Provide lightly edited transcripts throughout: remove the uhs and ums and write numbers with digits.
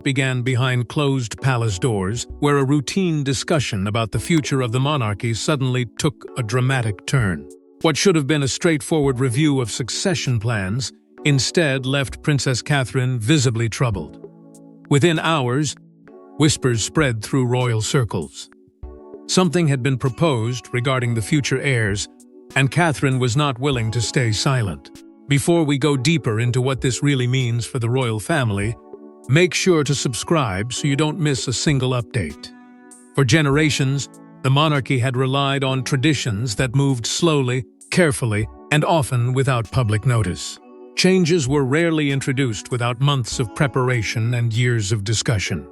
began behind closed palace doors, where a routine discussion about the future of the monarchy suddenly took a dramatic turn. What should have been a straightforward review of succession plans instead left Princess Catherine visibly troubled. Within hours, whispers spread through royal circles. Something had been proposed regarding the future heirs, and Catherine was not willing to stay silent. Before we go deeper into what this really means for the royal family, make sure to subscribe so you don't miss a single update. For generations, the monarchy had relied on traditions that moved slowly, carefully, and often without public notice. Changes were rarely introduced without months of preparation and years of discussion.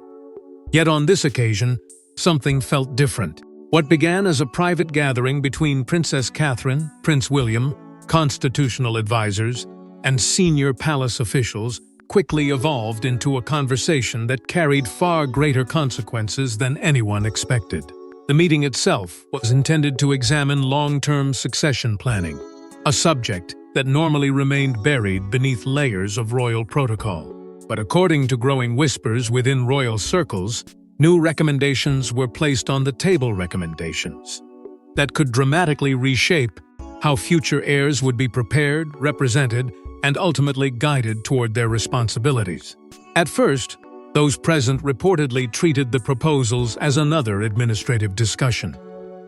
Yet on this occasion, something felt different. What began as a private gathering between Princess Catherine, Prince William, constitutional advisors, and senior palace officials quickly evolved into a conversation that carried far greater consequences than anyone expected. The meeting itself was intended to examine long-term succession planning, a subject that normally remained buried beneath layers of royal protocol. But according to growing whispers within royal circles, new recommendations were placed on the table, recommendations that could dramatically reshape how future heirs would be prepared, represented, and ultimately guided toward their responsibilities. At first, those present reportedly treated the proposals as another administrative discussion.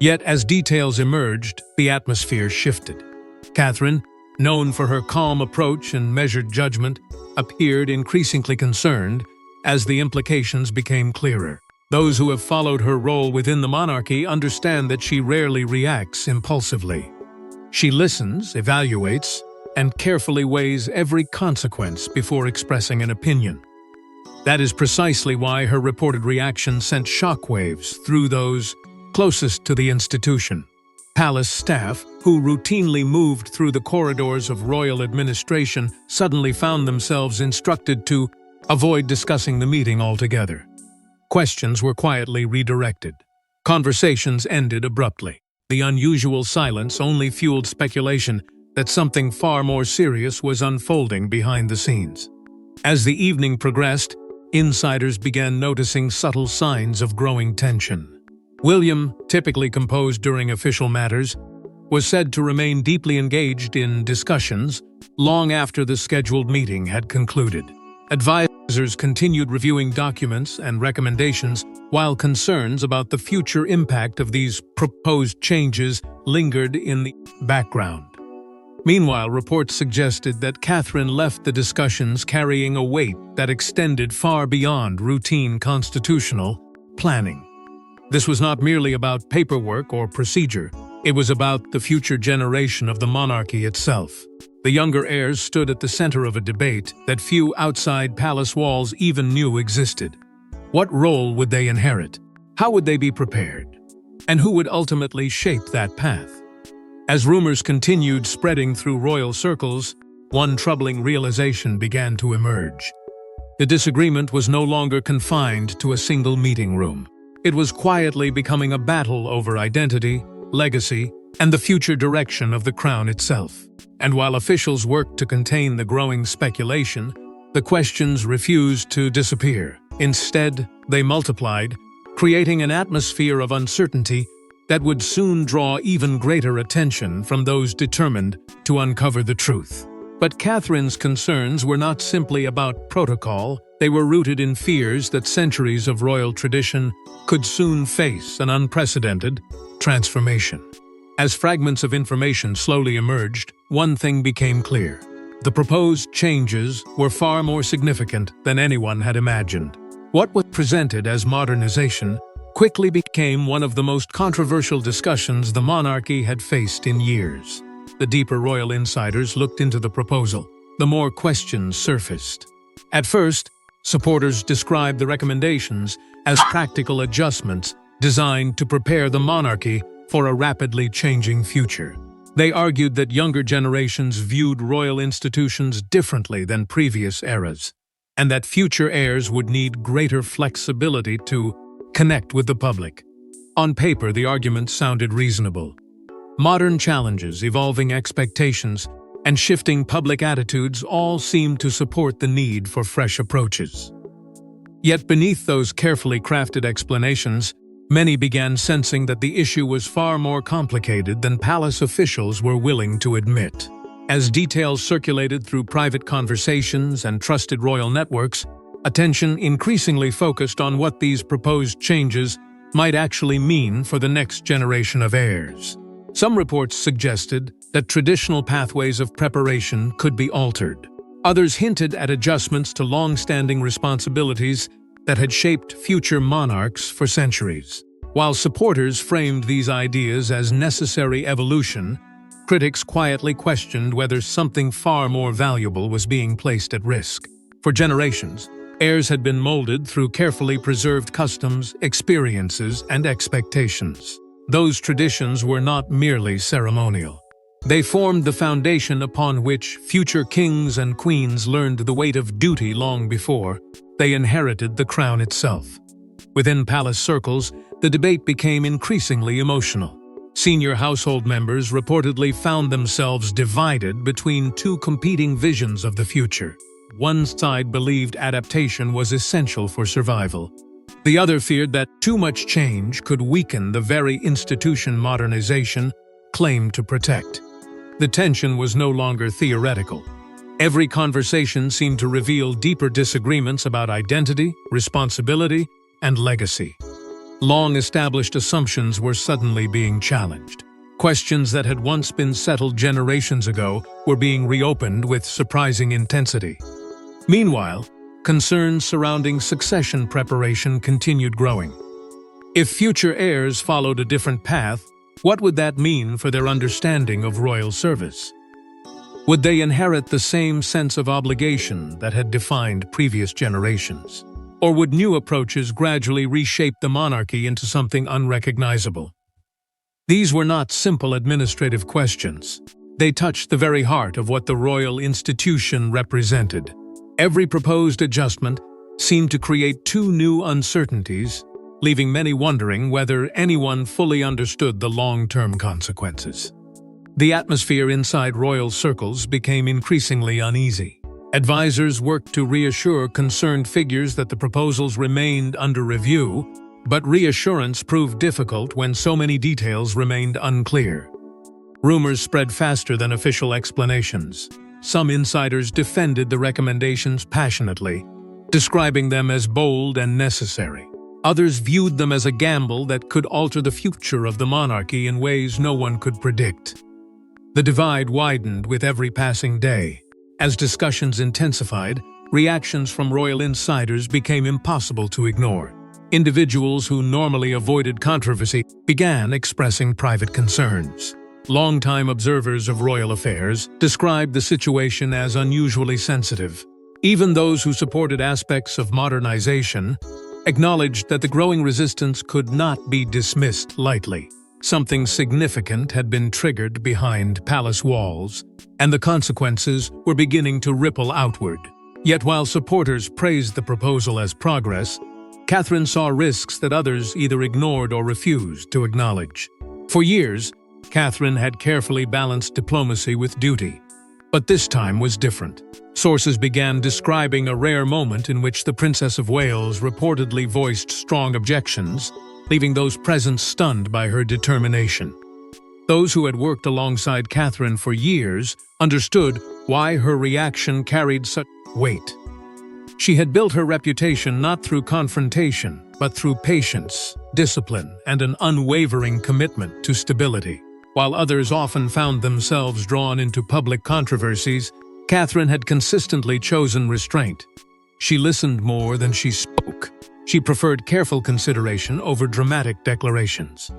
Yet as details emerged, the atmosphere shifted. Catherine, known for her calm approach and measured judgment, appeared increasingly concerned as the implications became clearer. Those who have followed her role within the monarchy understand that she rarely reacts impulsively. She listens, evaluates, and carefully weighs every consequence before expressing an opinion. That is precisely why her reported reaction sent shockwaves through those closest to the institution. Palace staff, who routinely moved through the corridors of royal administration, suddenly found themselves instructed to avoid discussing the meeting altogether. Questions were quietly redirected. Conversations ended abruptly. The unusual silence only fueled speculation that something far more serious was unfolding behind the scenes. As the evening progressed, insiders began noticing subtle signs of growing tension. William, typically composed during official matters, was said to remain deeply engaged in discussions long after the scheduled meeting had concluded. Advisors continued reviewing documents and recommendations, while concerns about the future impact of these proposed changes lingered in the background. Meanwhile, reports suggested that Catherine left the discussions carrying a weight that extended far beyond routine constitutional planning. This was not merely about paperwork or procedure. It was about the future generation of the monarchy itself. The younger heirs stood at the center of a debate that few outside palace walls even knew existed. What role would they inherit? How would they be prepared? And who would ultimately shape that path? As rumors continued spreading through royal circles, one troubling realization began to emerge. The disagreement was no longer confined to a single meeting room. It was quietly becoming a battle over identity, legacy, and the future direction of the crown itself. And while officials worked to contain the growing speculation, the questions refused to disappear. Instead, they multiplied, creating an atmosphere of uncertainty that would soon draw even greater attention from those determined to uncover the truth. But Catherine's concerns were not simply about protocol. They were rooted in fears that centuries of royal tradition could soon face an unprecedented transformation. As fragments of information slowly emerged, one thing became clear. The proposed changes were far more significant than anyone had imagined. What was presented as modernization quickly became one of the most controversial discussions the monarchy had faced in years. The deeper royal insiders looked into the proposal, the more questions surfaced. At first, supporters described the recommendations as practical adjustments designed to prepare the monarchy for a rapidly changing future. They argued that younger generations viewed royal institutions differently than previous eras, and that future heirs would need greater flexibility to connect with the public. On paper, the argument sounded reasonable. Modern challenges, evolving expectations, and shifting public attitudes all seemed to support the need for fresh approaches. Yet beneath those carefully crafted explanations, many began sensing that the issue was far more complicated than palace officials were willing to admit. As details circulated through private conversations and trusted royal networks, attention increasingly focused on what these proposed changes might actually mean for the next generation of heirs. Some reports suggested that traditional pathways of preparation could be altered. Others hinted at adjustments to long-standing responsibilities that had shaped future monarchs for centuries. While supporters framed these ideas as necessary evolution, critics quietly questioned whether something far more valuable was being placed at risk. For generations, heirs had been molded through carefully preserved customs, experiences, and expectations. Those traditions were not merely ceremonial. They formed the foundation upon which future kings and queens learned the weight of duty long before they inherited the crown itself. Within palace circles, the debate became increasingly emotional. Senior household members reportedly found themselves divided between two competing visions of the future. One side believed adaptation was essential for survival. The other feared that too much change could weaken the very institution modernization claimed to protect. The tension was no longer theoretical. Every conversation seemed to reveal deeper disagreements about identity, responsibility, and legacy. Long-established assumptions were suddenly being challenged. Questions that had once been settled generations ago were being reopened with surprising intensity. Meanwhile, concerns surrounding succession preparation continued growing. If future heirs followed a different path, what would that mean for their understanding of royal service? Would they inherit the same sense of obligation that had defined previous generations? Or would new approaches gradually reshape the monarchy into something unrecognizable? These were not simple administrative questions. They touched the very heart of what the royal institution represented. Every proposed adjustment seemed to create two new uncertainties, leaving many wondering whether anyone fully understood the long-term consequences. The atmosphere inside royal circles became increasingly uneasy. Advisors worked to reassure concerned figures that the proposals remained under review, but reassurance proved difficult when so many details remained unclear. Rumors spread faster than official explanations. Some insiders defended the recommendations passionately, describing them as bold and necessary. Others viewed them as a gamble that could alter the future of the monarchy in ways no one could predict. The divide widened with every passing day. As discussions intensified, reactions from royal insiders became impossible to ignore. Individuals who normally avoided controversy began expressing private concerns. Longtime observers of royal affairs described the situation as unusually sensitive. Even those who supported aspects of modernization acknowledged that the growing resistance could not be dismissed lightly. Something significant had been triggered behind palace walls, and the consequences were beginning to ripple outward. Yet while supporters praised the proposal as progress, Catherine saw risks that others either ignored or refused to acknowledge. For years, Catherine had carefully balanced diplomacy with duty. But this time was different. Sources began describing a rare moment in which the Princess of Wales reportedly voiced strong objections, leaving those present stunned by her determination. Those who had worked alongside Catherine for years understood why her reaction carried such weight. She had built her reputation not through confrontation, but through patience, discipline, and an unwavering commitment to stability. While others often found themselves drawn into public controversies, Catherine had consistently chosen restraint. She listened more than she spoke. She preferred careful consideration over dramatic declarations.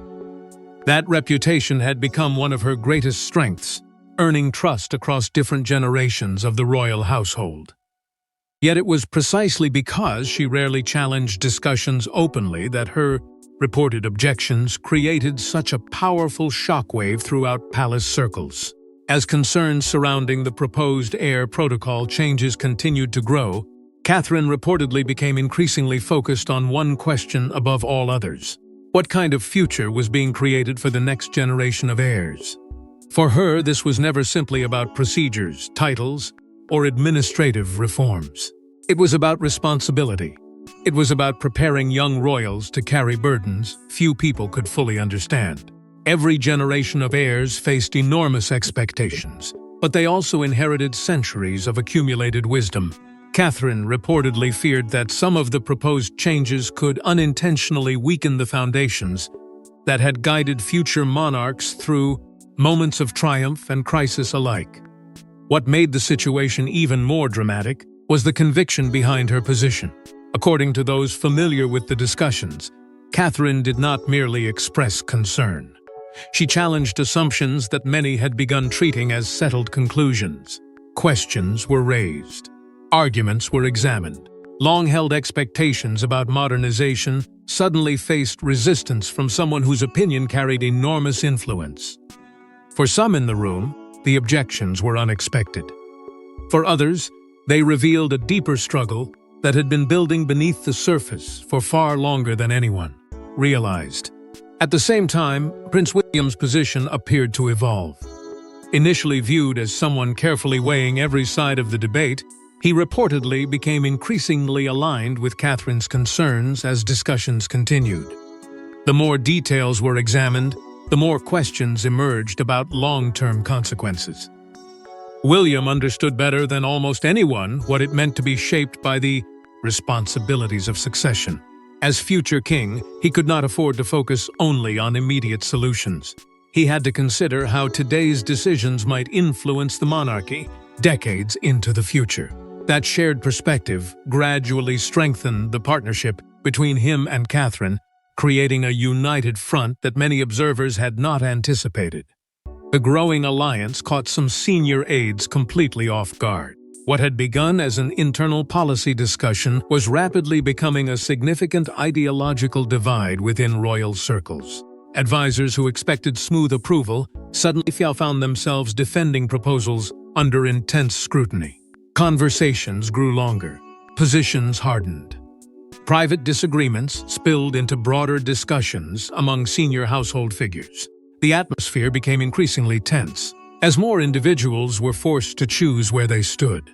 That reputation had become one of her greatest strengths, earning trust across different generations of the royal household. Yet it was precisely because she rarely challenged discussions openly that her reported objections created such a powerful shockwave throughout palace circles. As concerns surrounding the proposed heir protocol changes continued to grow, Catherine reportedly became increasingly focused on one question above all others. What kind of future was being created for the next generation of heirs? For her, this was never simply about procedures, titles, or administrative reforms. It was about responsibility. It was about preparing young royals to carry burdens few people could fully understand. Every generation of heirs faced enormous expectations, but they also inherited centuries of accumulated wisdom. Catherine reportedly feared that some of the proposed changes could unintentionally weaken the foundations that had guided future monarchs through moments of triumph and crisis alike. What made the situation even more dramatic was the conviction behind her position. According to those familiar with the discussions, Catherine did not merely express concern. She challenged assumptions that many had begun treating as settled conclusions. Questions were raised. Arguments were examined. Long-held expectations about modernization suddenly faced resistance from someone whose opinion carried enormous influence. For some in the room, the objections were unexpected. For others, they revealed a deeper struggle that had been building beneath the surface for far longer than anyone realized. At the same time, Prince William's position appeared to evolve. Initially viewed as someone carefully weighing every side of the debate, he reportedly became increasingly aligned with Catherine's concerns as discussions continued. The more details were examined, the more questions emerged about long-term consequences. William understood better than almost anyone what it meant to be shaped by the responsibilities of succession. As future king, he could not afford to focus only on immediate solutions. He had to consider how today's decisions might influence the monarchy decades into the future. That shared perspective gradually strengthened the partnership between him and Catherine, creating a united front that many observers had not anticipated. The growing alliance caught some senior aides completely off guard. What had begun as an internal policy discussion was rapidly becoming a significant ideological divide within royal circles. Advisors who expected smooth approval suddenly found themselves defending proposals under intense scrutiny. Conversations grew longer. Positions hardened. Private disagreements spilled into broader discussions among senior household figures. The atmosphere became increasingly tense, as more individuals were forced to choose where they stood.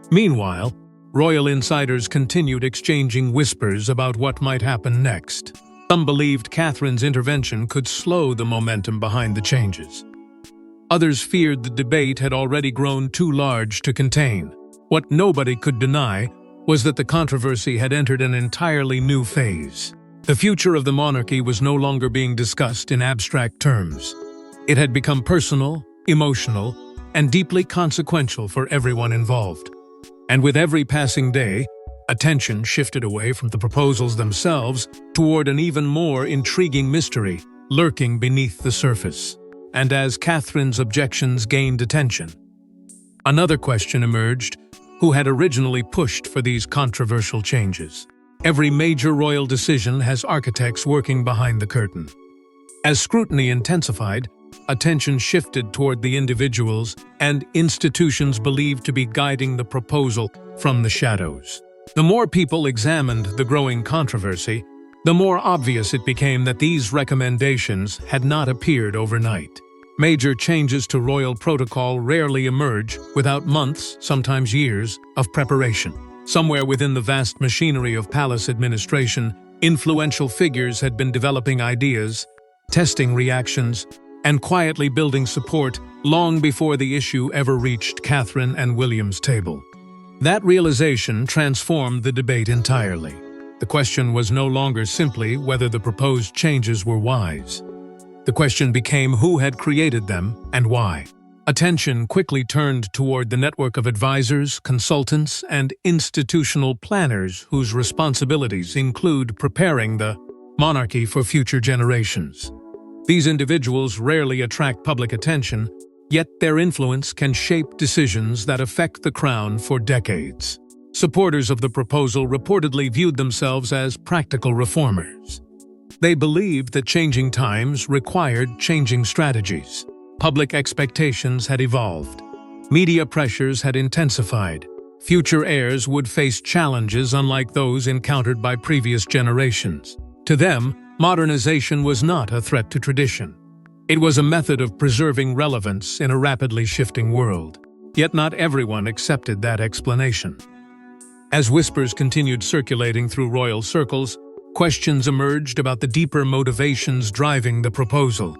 Meanwhile, royal insiders continued exchanging whispers about what might happen next. Some believed Catherine's intervention could slow the momentum behind the changes. Others feared the debate had already grown too large to contain. What nobody could deny was that the controversy had entered an entirely new phase. The future of the monarchy was no longer being discussed in abstract terms. It had become personal, emotional, and deeply consequential for everyone involved. And with every passing day, attention shifted away from the proposals themselves toward an even more intriguing mystery lurking beneath the surface. And as Catherine's objections gained attention, another question emerged: who had originally pushed for these controversial changes? Every major royal decision has architects working behind the curtain. As scrutiny intensified, attention shifted toward the individuals and institutions believed to be guiding the proposal from the shadows. The more people examined the growing controversy, the more obvious it became that these recommendations had not appeared overnight. Major changes to royal protocol rarely emerge without months, sometimes years, of preparation. Somewhere within the vast machinery of palace administration, influential figures had been developing ideas, testing reactions, and quietly building support long before the issue ever reached Catherine and William's table. That realization transformed the debate entirely. The question was no longer simply whether the proposed changes were wise. The question became who had created them and why. Attention quickly turned toward the network of advisors, consultants, and institutional planners whose responsibilities include preparing the monarchy for future generations. These individuals rarely attract public attention, yet their influence can shape decisions that affect the crown for decades. Supporters of the proposal reportedly viewed themselves as practical reformers. They believed that changing times required changing strategies. Public expectations had evolved. Media pressures had intensified. Future heirs would face challenges unlike those encountered by previous generations. To them, modernization was not a threat to tradition. It was a method of preserving relevance in a rapidly shifting world. Yet not everyone accepted that explanation. As whispers continued circulating through royal circles, questions emerged about the deeper motivations driving the proposal.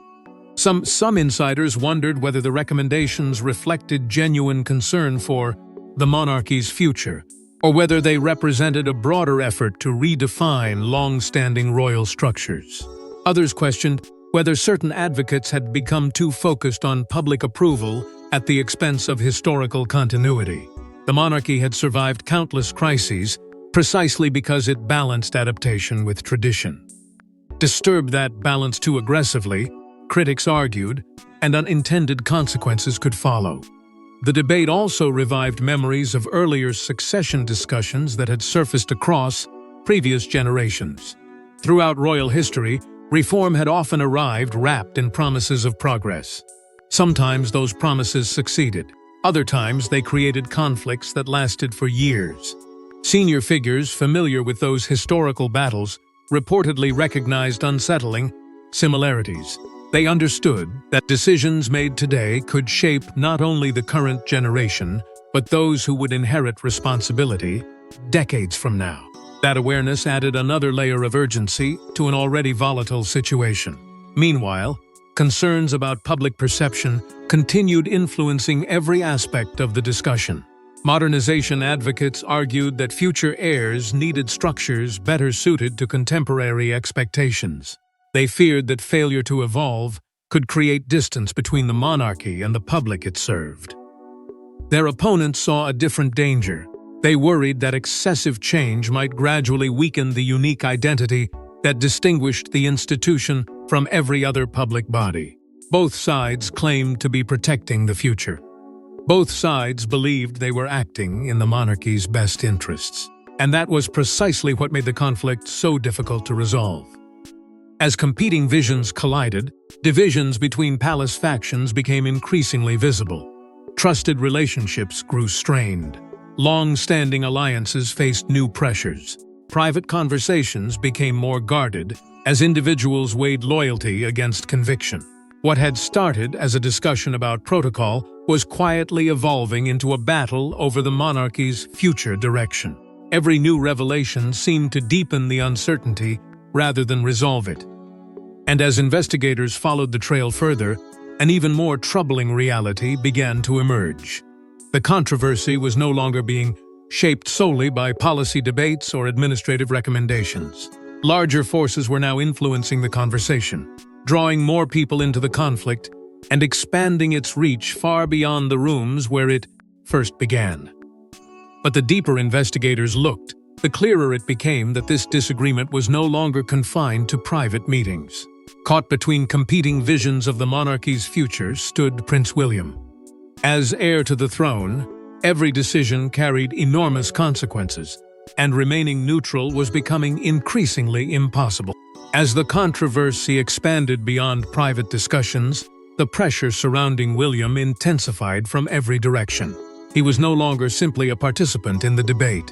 Some insiders wondered whether the recommendations reflected genuine concern for the monarchy's future, or whether they represented a broader effort to redefine long-standing royal structures. Others questioned whether certain advocates had become too focused on public approval at the expense of historical continuity. The monarchy had survived countless crises precisely because it balanced adaptation with tradition. Disturbed that balance too aggressively, critics argued, and unintended consequences could follow. The debate also revived memories of earlier succession discussions that had surfaced across previous generations. Throughout royal history, reform had often arrived wrapped in promises of progress. Sometimes those promises succeeded. Other times they created conflicts that lasted for years. Senior figures familiar with those historical battles reportedly recognized unsettling similarities. They understood that decisions made today could shape not only the current generation, but those who would inherit responsibility decades from now. That awareness added another layer of urgency to an already volatile situation. Meanwhile, concerns about public perception continued influencing every aspect of the discussion. Modernization advocates argued that future heirs needed structures better suited to contemporary expectations. They feared that failure to evolve could create distance between the monarchy and the public it served. Their opponents saw a different danger. They worried that excessive change might gradually weaken the unique identity that distinguished the institution from every other public body. Both sides claimed to be protecting the future. Both sides believed they were acting in the monarchy's best interests. And that was precisely what made the conflict so difficult to resolve. As competing visions collided, divisions between palace factions became increasingly visible. Trusted relationships grew strained. Long-standing alliances faced new pressures. Private conversations became more guarded as individuals weighed loyalty against conviction. What had started as a discussion about protocol was quietly evolving into a battle over the monarchy's future direction. Every new revelation seemed to deepen the uncertainty rather than resolve it. And as investigators followed the trail further, an even more troubling reality began to emerge. The controversy was no longer being shaped solely by policy debates or administrative recommendations. Larger forces were now influencing the conversation, drawing more people into the conflict and expanding its reach far beyond the rooms where it first began. But the deeper investigators looked, the clearer it became that this disagreement was no longer confined to private meetings. Caught between competing visions of the monarchy's future stood Prince William. As heir to the throne, every decision carried enormous consequences, and remaining neutral was becoming increasingly impossible. As the controversy expanded beyond private discussions, the pressure surrounding William intensified from every direction. He was no longer simply a participant in the debate.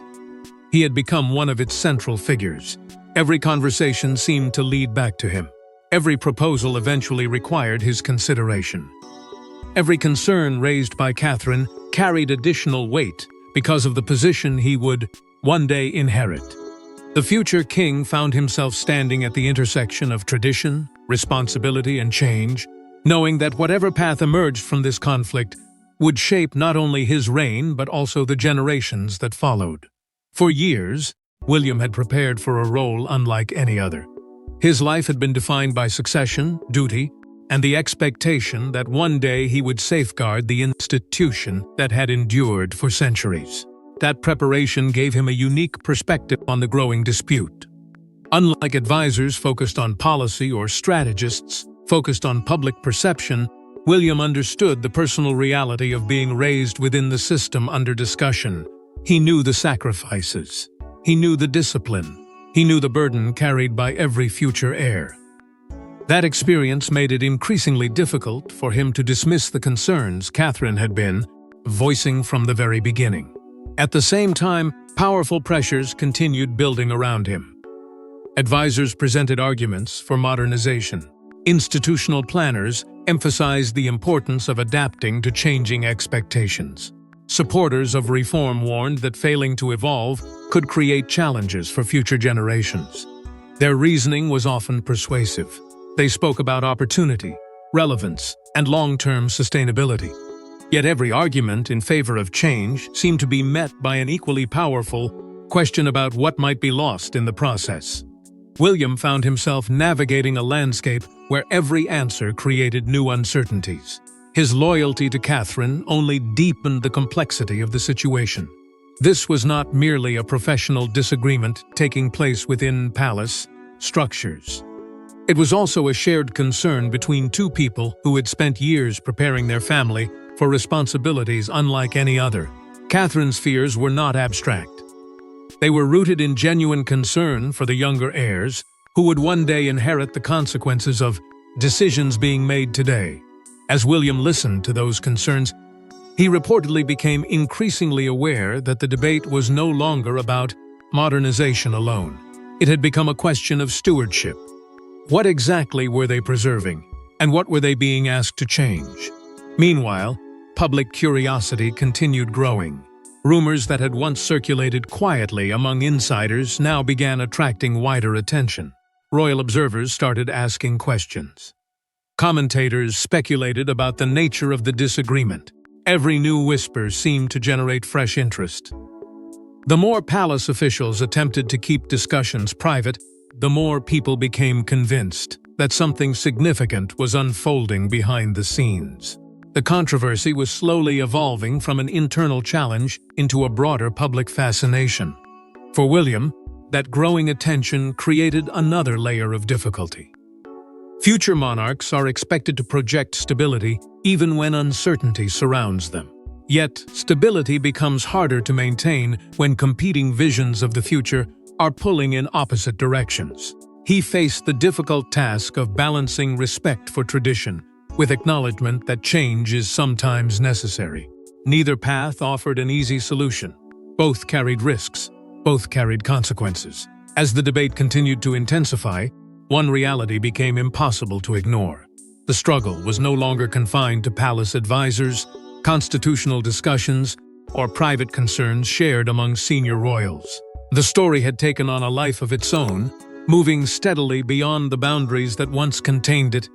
He had become one of its central figures. Every conversation seemed to lead back to him. Every proposal eventually required his consideration. Every concern raised by Catherine carried additional weight because of the position he would one day inherit. The future king found himself standing at the intersection of tradition, responsibility, and change, knowing that whatever path emerged from this conflict would shape not only his reign but also the generations that followed. For years, William had prepared for a role unlike any other. His life had been defined by succession, duty, and the expectation that one day he would safeguard the institution that had endured for centuries. That preparation gave him a unique perspective on the growing dispute. Unlike advisors focused on policy or strategists focused on public perception, William understood the personal reality of being raised within the system under discussion. He knew the sacrifices. He knew the discipline. He knew the burden carried by every future heir. That experience made it increasingly difficult for him to dismiss the concerns Catherine had been voicing from the very beginning. At the same time, powerful pressures continued building around him. Advisors presented arguments for modernization. Institutional planners emphasized the importance of adapting to changing expectations. Supporters of reform warned that failing to evolve could create challenges for future generations. Their reasoning was often persuasive. They spoke about opportunity, relevance, and long-term sustainability. Yet every argument in favor of change seemed to be met by an equally powerful question about what might be lost in the process. William found himself navigating a landscape where every answer created new uncertainties. His loyalty to Catherine only deepened the complexity of the situation. This was not merely a professional disagreement taking place within palace structures. It was also a shared concern between two people who had spent years preparing their family for responsibilities unlike any other. Catherine's fears were not abstract. They were rooted in genuine concern for the younger heirs, who would one day inherit the consequences of decisions being made today. As William listened to those concerns, he reportedly became increasingly aware that the debate was no longer about modernization alone. It had become a question of stewardship. What exactly were they preserving, and what were they being asked to change? Meanwhile, public curiosity continued growing. Rumors that had once circulated quietly among insiders now began attracting wider attention. Royal observers started asking questions. Commentators speculated about the nature of the disagreement. Every new whisper seemed to generate fresh interest. The more palace officials attempted to keep discussions private, the more people became convinced that something significant was unfolding behind the scenes. The controversy was slowly evolving from an internal challenge into a broader public fascination. For William, that growing attention created another layer of difficulty. Future monarchs are expected to project stability even when uncertainty surrounds them. Yet, stability becomes harder to maintain when competing visions of the future are pulling in opposite directions. He faced the difficult task of balancing respect for tradition with acknowledgement that change is sometimes necessary. Neither path offered an easy solution. Both carried risks. Both carried consequences. As the debate continued to intensify, one reality became impossible to ignore. The struggle was no longer confined to palace advisors, constitutional discussions, or private concerns shared among senior royals. The story had taken on a life of its own, moving steadily beyond the boundaries that once contained it,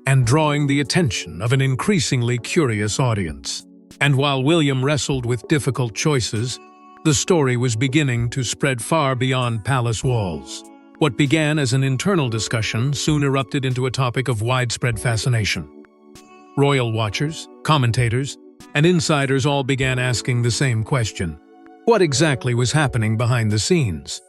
and drawing the attention of an increasingly curious audience. And while William wrestled with difficult choices, the story was beginning to spread far beyond palace walls. What began as an internal discussion soon erupted into a topic of widespread fascination. Royal watchers, commentators, and insiders all began asking the same question: what exactly was happening behind the scenes?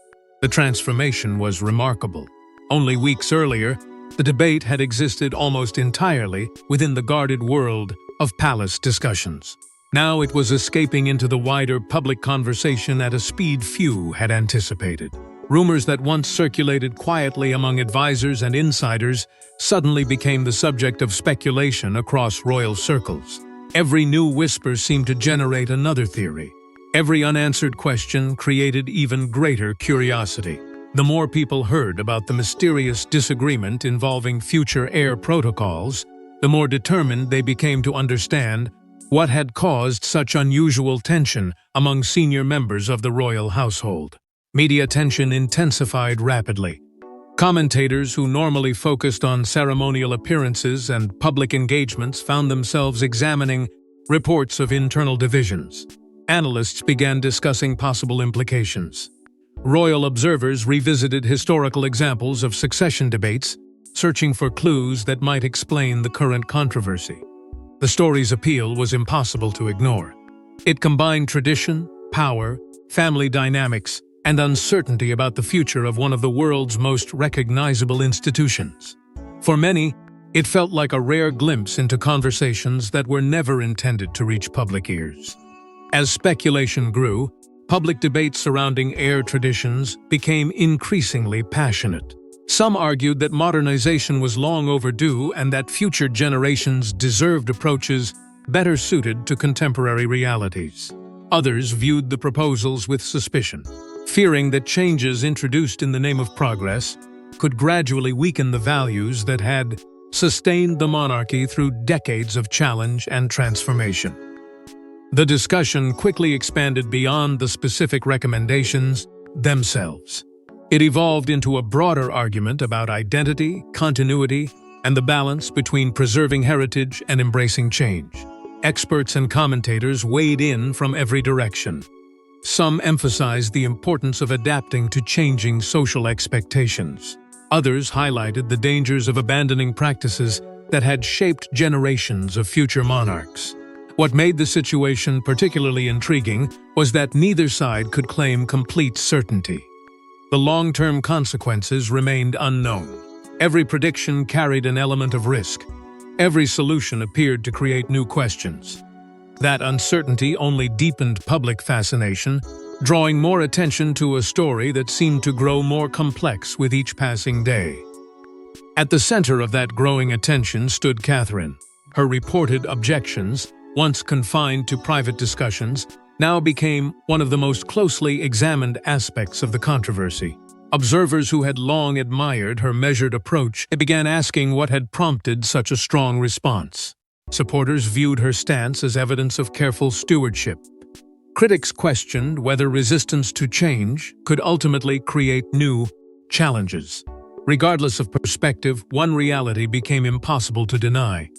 The transformation was remarkable. Only weeks earlier, the debate had existed almost entirely within the guarded world of palace discussions. Now it was escaping into the wider public conversation at a speed few had anticipated. Rumors that once circulated quietly among advisors and insiders suddenly became the subject of speculation across royal circles. Every new whisper seemed to generate another theory. Every unanswered question created even greater curiosity. The more people heard about the mysterious disagreement involving future heir protocols, the more determined they became to understand what had caused such unusual tension among senior members of the royal household. Media attention intensified rapidly. Commentators who normally focused on ceremonial appearances and public engagements found themselves examining reports of internal divisions. Analysts began discussing possible implications. Royal observers revisited historical examples of succession debates, searching for clues that might explain the current controversy. The story's appeal was impossible to ignore. It combined tradition, power, family dynamics, and uncertainty about the future of one of the world's most recognizable institutions. For many, it felt like a rare glimpse into conversations that were never intended to reach public ears. As speculation grew, public debates surrounding heir traditions became increasingly passionate. Some argued that modernization was long overdue and that future generations deserved approaches better suited to contemporary realities. Others viewed the proposals with suspicion, fearing that changes introduced in the name of progress could gradually weaken the values that had sustained the monarchy through decades of challenge and transformation. The discussion quickly expanded beyond the specific recommendations themselves. It evolved into a broader argument about identity, continuity, and the balance between preserving heritage and embracing change. Experts and commentators weighed in from every direction. Some emphasized the importance of adapting to changing social expectations. Others highlighted the dangers of abandoning practices that had shaped generations of future monarchs. What made the situation particularly intriguing was that neither side could claim complete certainty. The long-term consequences remained unknown. Every prediction carried an element of risk. Every solution appeared to create new questions. That uncertainty only deepened public fascination, drawing more attention to a story that seemed to grow more complex with each passing day. At the center of that growing attention stood Catherine. Her reported objections, once confined to private discussions, now became one of the most closely examined aspects of the controversy. Observers who had long admired her measured approach began asking what had prompted such a strong response. Supporters viewed her stance as evidence of careful stewardship. Critics questioned whether resistance to change could ultimately create new challenges. Regardless of perspective, one reality became impossible to deny.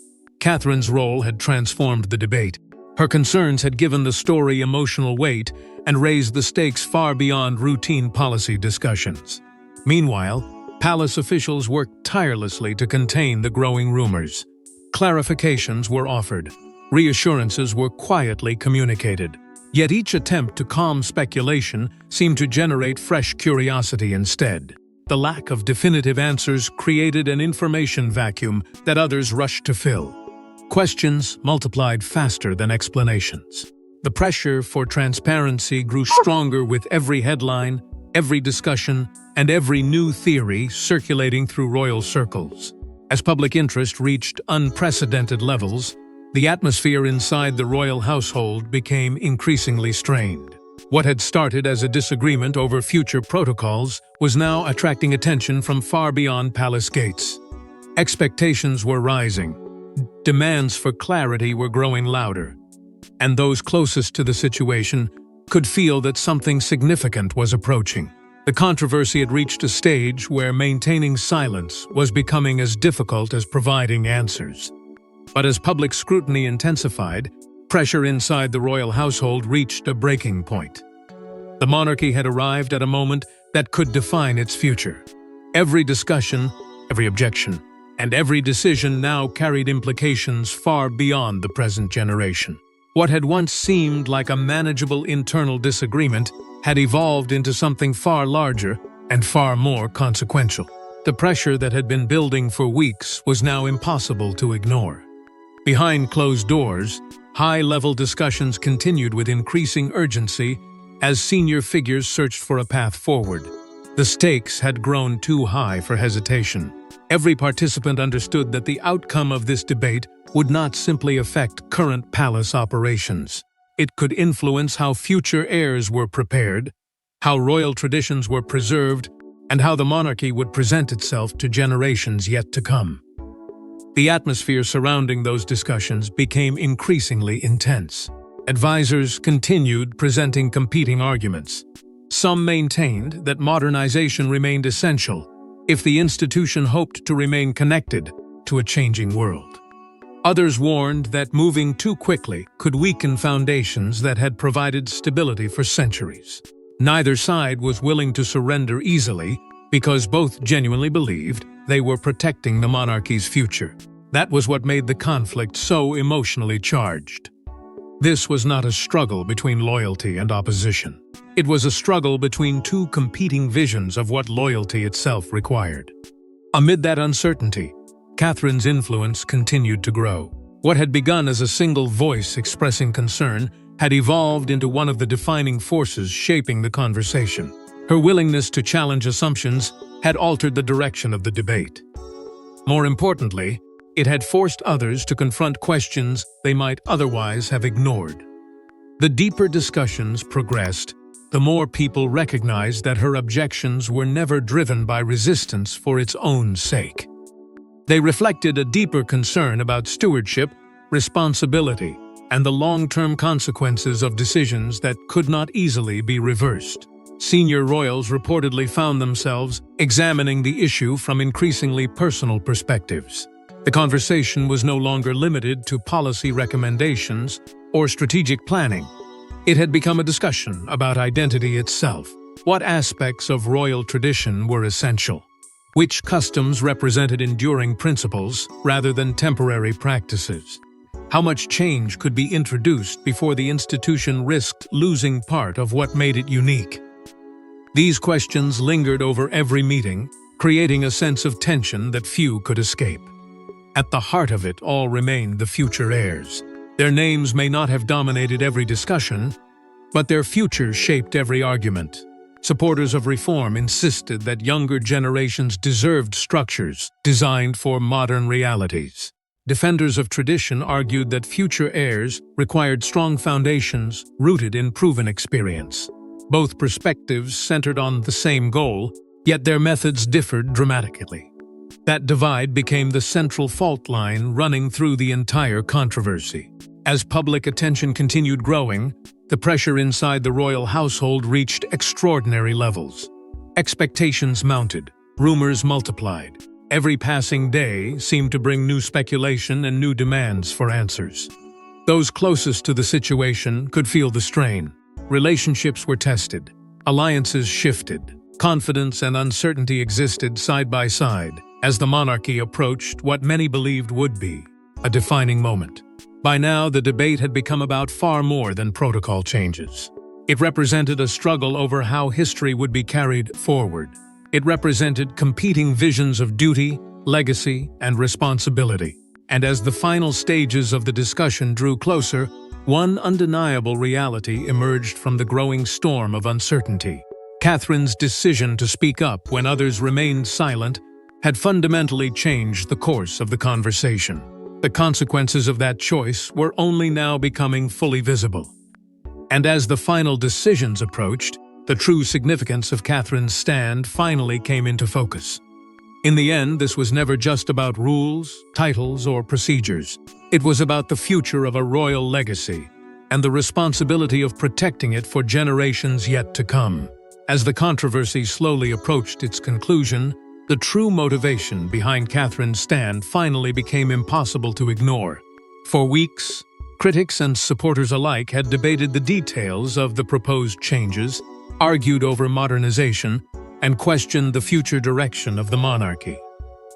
Catherine's role had transformed the debate. Her concerns had given the story emotional weight and raised the stakes far beyond routine policy discussions. Meanwhile, palace officials worked tirelessly to contain the growing rumors. Clarifications were offered. Reassurances were quietly communicated. Yet each attempt to calm speculation seemed to generate fresh curiosity instead. The lack of definitive answers created an information vacuum that others rushed to fill. Questions multiplied faster than explanations. The pressure for transparency grew stronger with every headline, every discussion, and every new theory circulating through royal circles. As public interest reached unprecedented levels, the atmosphere inside the royal household became increasingly strained. What had started as a disagreement over future protocols was now attracting attention from far beyond palace gates. Expectations were rising. Demands for clarity were growing louder, and those closest to the situation could feel that something significant was approaching. The controversy had reached a stage where maintaining silence was becoming as difficult as providing answers. But as public scrutiny intensified, pressure inside the royal household reached a breaking point. The monarchy had arrived at a moment that could define its future. Every discussion, every objection, and every decision now carried implications far beyond the present generation. What had once seemed like a manageable internal disagreement had evolved into something far larger and far more consequential. The pressure that had been building for weeks was now impossible to ignore. Behind closed doors, high-level discussions continued with increasing urgency as senior figures searched for a path forward. The stakes had grown too high for hesitation. Every participant understood that the outcome of this debate would not simply affect current palace operations. It could influence how future heirs were prepared, how royal traditions were preserved, and how the monarchy would present itself to generations yet to come. The atmosphere surrounding those discussions became increasingly intense. Advisors continued presenting competing arguments. Some maintained that modernization remained essential if the institution hoped to remain connected to a changing world. Others warned that moving too quickly could weaken foundations that had provided stability for centuries. Neither side was willing to surrender easily because both genuinely believed they were protecting the monarchy's future. That was what made the conflict so emotionally charged. This was not a struggle between loyalty and opposition. It was a struggle between two competing visions of what loyalty itself required. Amid that uncertainty, Catherine's influence continued to grow. What had begun as a single voice expressing concern had evolved into one of the defining forces shaping the conversation. Her willingness to challenge assumptions had altered the direction of the debate. More importantly, it had forced others to confront questions they might otherwise have ignored. The deeper discussions progressed, the more people recognized that her objections were never driven by resistance for its own sake. They reflected a deeper concern about stewardship, responsibility, and the long-term consequences of decisions that could not easily be reversed. Senior royals reportedly found themselves examining the issue from increasingly personal perspectives. The conversation was no longer limited to policy recommendations or strategic planning. It had become a discussion about identity itself. What aspects of royal tradition were essential? Which customs represented enduring principles rather than temporary practices? How much change could be introduced before the institution risked losing part of what made it unique? These questions lingered over every meeting, creating a sense of tension that few could escape. At the heart of it all remained the future heirs. Their names may not have dominated every discussion, but their futures shaped every argument. Supporters of reform insisted that younger generations deserved structures designed for modern realities. Defenders of tradition argued that future heirs required strong foundations rooted in proven experience. Both perspectives centered on the same goal, yet their methods differed dramatically. That divide became the central fault line running through the entire controversy. As public attention continued growing, the pressure inside the royal household reached extraordinary levels. Expectations mounted, rumors multiplied. Every passing day seemed to bring new speculation and new demands for answers. Those closest to the situation could feel the strain. Relationships were tested, alliances shifted, confidence and uncertainty existed side by side as the monarchy approached what many believed would be a defining moment. By now, the debate had become about far more than protocol changes. It represented a struggle over how history would be carried forward. It represented competing visions of duty, legacy, and responsibility. And as the final stages of the discussion drew closer, one undeniable reality emerged from the growing storm of uncertainty. Catherine's decision to speak up when others remained silent had fundamentally changed the course of the conversation. The consequences of that choice were only now becoming fully visible. And as the final decisions approached, the true significance of Catherine's stand finally came into focus. In the end, this was never just about rules, titles, or procedures. It was about the future of a royal legacy and the responsibility of protecting it for generations yet to come. As the controversy slowly approached its conclusion, the true motivation behind Catherine's stand finally became impossible to ignore. For weeks, critics and supporters alike had debated the details of the proposed changes, argued over modernization, and questioned the future direction of the monarchy.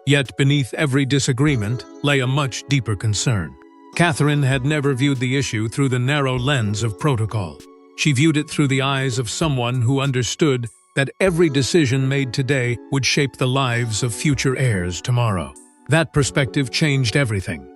Yet beneath every disagreement lay a much deeper concern. Catherine had never viewed the issue through the narrow lens of protocol. She viewed it through the eyes of someone who understood that every decision made today would shape the lives of future heirs tomorrow. That perspective changed everything.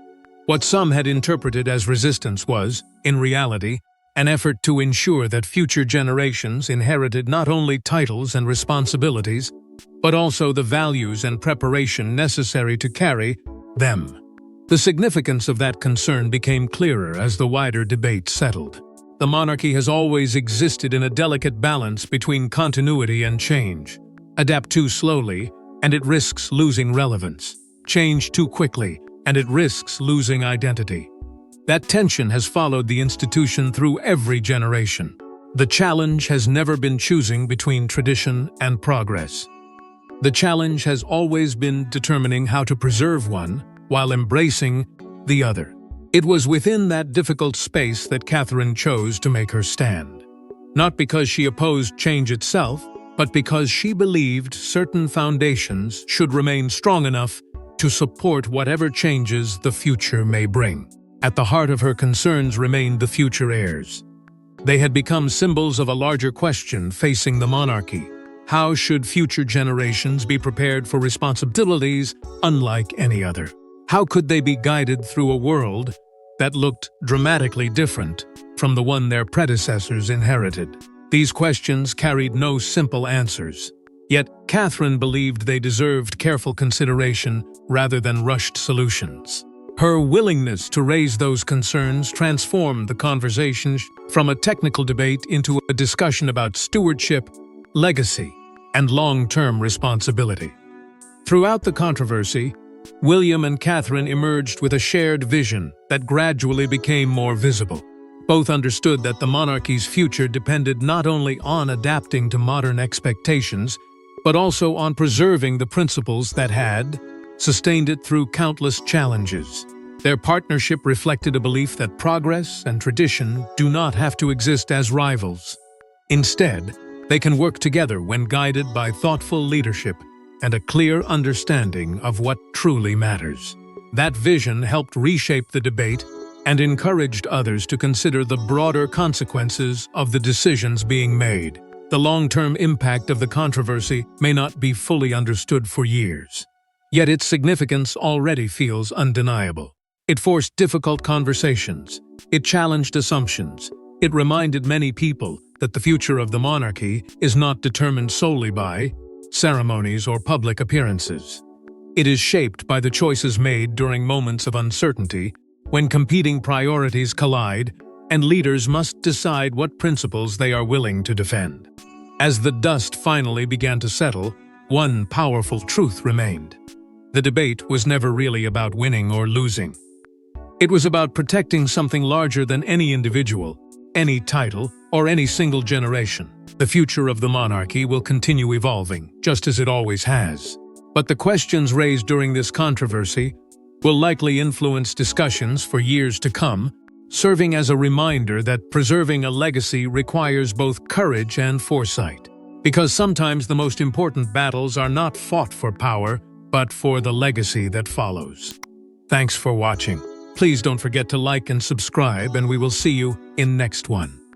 What some had interpreted as resistance was, in reality, an effort to ensure that future generations inherited not only titles and responsibilities, but also the values and preparation necessary to carry them. The significance of that concern became clearer as the wider debate settled. The monarchy has always existed in a delicate balance between continuity and change. Adapt too slowly, and it risks losing relevance. Change too quickly, and it risks losing identity. That tension has followed the institution through every generation. The challenge has never been choosing between tradition and progress. The challenge has always been determining how to preserve one while embracing the other. It was within that difficult space that Catherine chose to make her stand. Not because she opposed change itself, but because she believed certain foundations should remain strong enough to support whatever changes the future may bring. At the heart of her concerns remained the future heirs. They had become symbols of a larger question facing the monarchy. How should future generations be prepared for responsibilities unlike any other? How could they be guided through a world that looked dramatically different from the one their predecessors inherited? These questions carried no simple answers. Yet Catherine believed they deserved careful consideration rather than rushed solutions. Her willingness to raise those concerns transformed the conversation from a technical debate into a discussion about stewardship, legacy, and long-term responsibility. Throughout the controversy, William and Catherine emerged with a shared vision that gradually became more visible. Both understood that the monarchy's future depended not only on adapting to modern expectations, but also on preserving the principles that had sustained it through countless challenges. Their partnership reflected a belief that progress and tradition do not have to exist as rivals. Instead, they can work together when guided by thoughtful leadership and a clear understanding of what truly matters. That vision helped reshape the debate and encouraged others to consider the broader consequences of the decisions being made. The long-term impact of the controversy may not be fully understood for years, yet its significance already feels undeniable. It forced difficult conversations. It challenged assumptions. It reminded many people that the future of the monarchy is not determined solely by ceremonies or public appearances. It is shaped by the choices made during moments of uncertainty, when competing priorities collide and leaders must decide what principles they are willing to defend. As the dust finally began to settle, one powerful truth remained. The debate was never really about winning or losing. It was about protecting something larger than any individual, any title, or any single generation. The future of the monarchy will continue evolving, just as it always has. But the questions raised during this controversy will likely influence discussions for years to come, serving as a reminder that preserving a legacy requires both courage and foresight. Because sometimes the most important battles are not fought for power, but for the legacy that follows. Thanks for watching. Please don't forget to like and subscribe, and we will see you in next one.